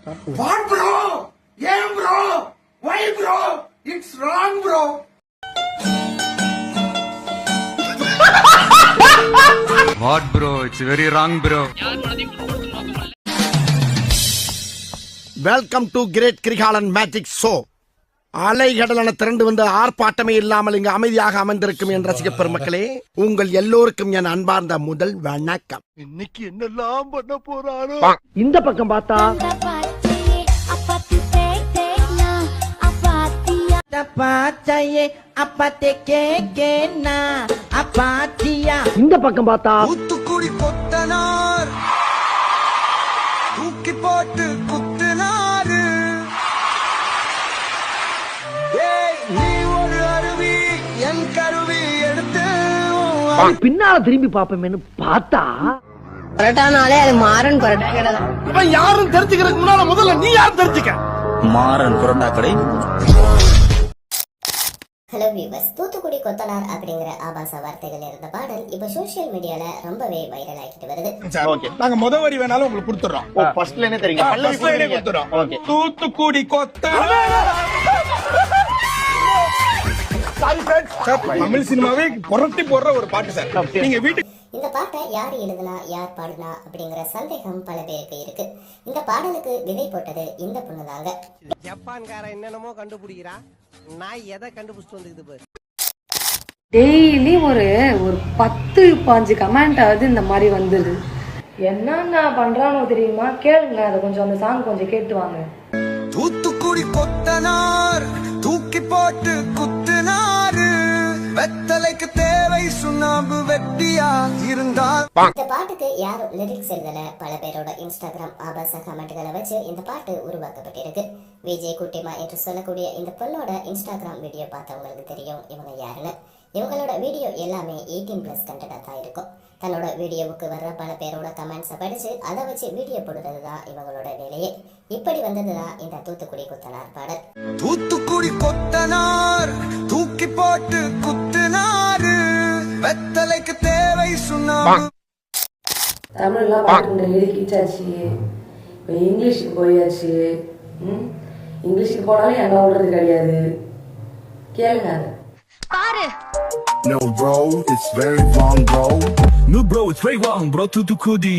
What bro? Yeah bro. Why bro? It's wrong bro. What bro? It's very wrong bro. Welcome to great Kirikalan magic show. அலைகடலான திரண்டு வந்து ஆர்ப்பாட்டமே இல்லாமல் இங்கு அமைதியாக அமைந்திருக்கும் என் ரசிக பெருமக்களே, உங்கள் எல்லோருக்கும் என் அன்பார்ந்த முதல் வணக்கம். இன்னைக்கு என்னெல்லாம் பண்ண போறாரோ. இந்த பக்கம் பார்த்தா இந்த பக்கம் பார்த்தா தூத்துக்குடி கொத்தனார் தூக்கி போட்டு குத்துனாரு. நீ ஒரு அருவி என் கருவி எடுத்து பின்னால திரும்பி பாப்போமேனு பார்த்தா பரோட்டானாலே அது மாறன் பரோட்டா கடை தான். இப்ப யாரும் தெரிஞ்சுக்கிறதுக்கு முன்னால முதல்ல நீ யாரும் தெரிஞ்சுக்க. மாறன் பரோட்டா கடை. ஹலோ வியூவர்ஸ், தூத்துக்குடி கொத்தனார் அப்படிங்கிற ஆபாச வார்த்தைகள் இருந்த பாடல் இப்ப சோசியல் மீடியால ரொம்பவே வைரல் ஆகிட்டு வருது. ஓகே, நாங்க முத வரி வேணாலும் உங்களுக்கு கொடுத்துறோம். ஓ, ஃபர்ஸ்ட்ல என்ன தெரியுங்க? ஃபர்ஸ்ட்ல என்ன கொடுத்துறோம். ஓகே, தூத்துக்குடி கொத்தனார். சாரி சார், தமிழ் சினிமாவே புரட்டி போடுற ஒரு பாட்டு சார். நீங்க வீட்டுக்கு இந்த பாட்டை யார் எழுதுனா யார் பாடுனா அப்படிங்கிற சந்தேகம் பல பேருக்கு இருக்கு. இந்த பாடலுக்கு விதை போட்டது இந்த பொண்ணுதாங்க. ஜப்பான்கார என்னென்னமோ கண்டுபிடிக்கிறா, நான் எதை கண்டுபிடிச்சிட்டு வந்துக்குது. டெய்லி ஒரு 10-15 கமெண்ட் ஆகுது இந்த மாதிரி வந்துடுது. என்னென்ன பண்றானோ தெரியுமா? கேளுங்க, அதை கொஞ்சம் அந்த சாங் கொஞ்சம் கேட்டு வாங்க. தூத்துக்குடி கொத்தனார் தூக்கி போட்டு குத்துனாரு. வெத்தலைக்கு தேவை சுண்ணாம்பு வெட்டியா இருந்தால். இந்த பாட்டுக்கு யாரும் லிரிக்ஸ் எழுதல. பல பேரோட இன்ஸ்டாகிராம் ஆபாச கமெண்ட்களை வச்சு இந்த பாட்டு உருவாக்கப்பட்டிருக்கு. விஜய் குட்டிமா என்று சொல்லக்கூடிய இந்த பொண்ணோட இன்ஸ்டாகிராம் வீடியோ பார்த்தவங்களுக்கு தெரியும் இவங்க யாருன்னு. இவங்களோட வீடியோ எல்லாமே 18+ கண்டென்ட்டா தான் இருக்கும். தன்னோட வீடியோவுக்கு வர்ற பல பேரோட கமெண்ட்ஸை படிச்சு அதை வச்சு வீடியோ போடுறது தான் இவங்களோட வேலையே. இப்படி வந்ததுதான் இந்த தூத்துக்குடி கொத்தனார் பாடல். தூத்துக்குடி கொத்தனார் தூக்கி போட்டு குத்துனாரு. வெத்தலைக்கு தேவை சுண்ணாம்பு. தமிழ்லாம் பாட்டு எழுதிச்சாச்சு, இப்போ இங்கிலீஷுக்கு போயாச்சு. இங்கிலீஷுக்கு போனாலும் என்ன விடுறது கிடையாது. கேளுங்க அதை. No bro, it's very wrong bro. No bro, it's very wrong bro. Tutukudi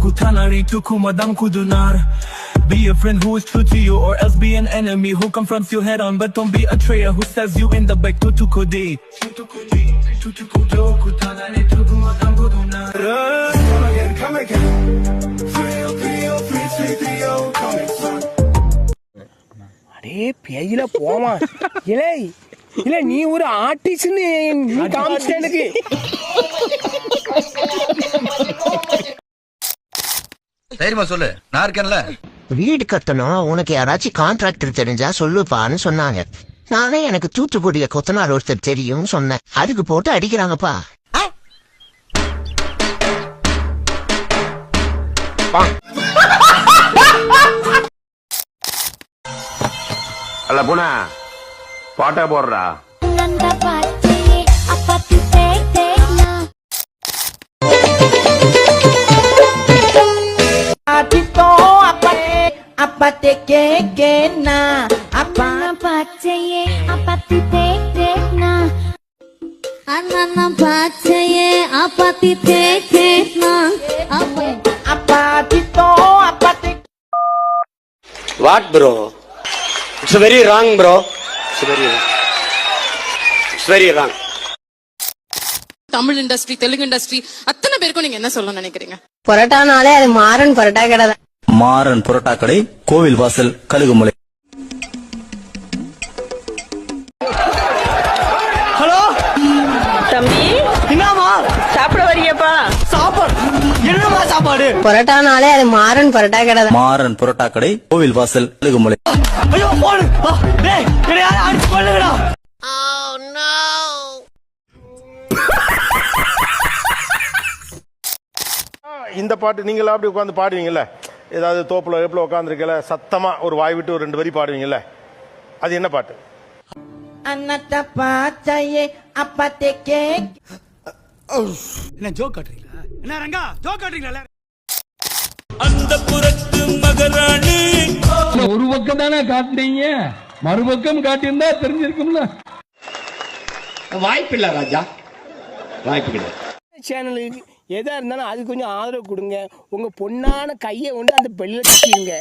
kutanari tukumadam kudunar. Be a friend who is true to you, or else be an enemy who confronts you head on. But don't be a traitor who stabs you in the back. Tutukudi kutanari tukumadam kudunar. Come again. 3030333 coming soon. அடே பேயில போமா. இலே இல்ல, நீ ஒரு ஆர்டிஸ்ட்னு நீ காமிச்சிட்ட எனக்கு. தைரியமா சொல்லு, நான் இருக்கேன்ல. வீடு கட்டணும், உனக்கு யாராச்சும் கான்ட்ராக்டர் தெரிஞ்சா சொல்லுப்பான்னு சொன்னாங்க. நானே எனக்கு தூத்துக்குடிய கொத்தனார் ஒருத்தர் தெரியும் சொன்னேன். அதுக்கு போட்டு அடிக்கிறாங்கப்பா. அல்ல போனா பாட்டா போடுறா. What bro? It's very wrong bro. It's very wrong. Tamil industry, Telugu industry அத்தனை பேருக்கும் நீங்க என்ன சொல்ல நினைக்கிறீங்க? பரோட்டானாலே அது மாறன் பரோட்டா கடை தான். மாறன் பரோட்டா கடை, கோவில் வாசல், கழுகுமலை. ஹலோ தம்பி, என்னமா சாப்பிட வரீங்கப்பா? சாப்பாடு என்னமா சாப்பாடு? பரோட்டானாலே அது மாறன் பரோட்டா கடை தான். மாறன் பரோட்டா கடை, கோவில் வாசல், கழுகுமலை. ஐயோ போடு. டேய் என்னைய அடிச்சு கொல்லுங்கடா. இந்த பாட்டு நீங்களா அப்படி உட்காந்து பாடுவீங்கல்ல, ஏதாவது தோப்புல எப்பல உட்காந்துருக்கல சத்தமா ஒரு வாய் விட்டு ஒரு 2 வரி பாடுவீங்கல்ல, அது என்ன பாட்டு? என்ன ஜோக் காட்டுறீங்களா? என்ன ரங்கா ஜோக் காட்டுறீங்களா? அந்த புறத்து மகள் பக்கம் தானே காட்டுனீங்க, மறுபக்கம் காட்டியிருந்தா தெரிஞ்சிருக்கும்ல. வாய்ப்பில்லை ராஜா, வாய்ப்பு கிடையாது. சேனலுக்கு எதா இருந்தாலும் அது கொஞ்சம் ஆதரவு கொடுங்க. உங்க பொண்ணான கையை கொண்டு அந்த பெல்லில் கட்டிடுங்க.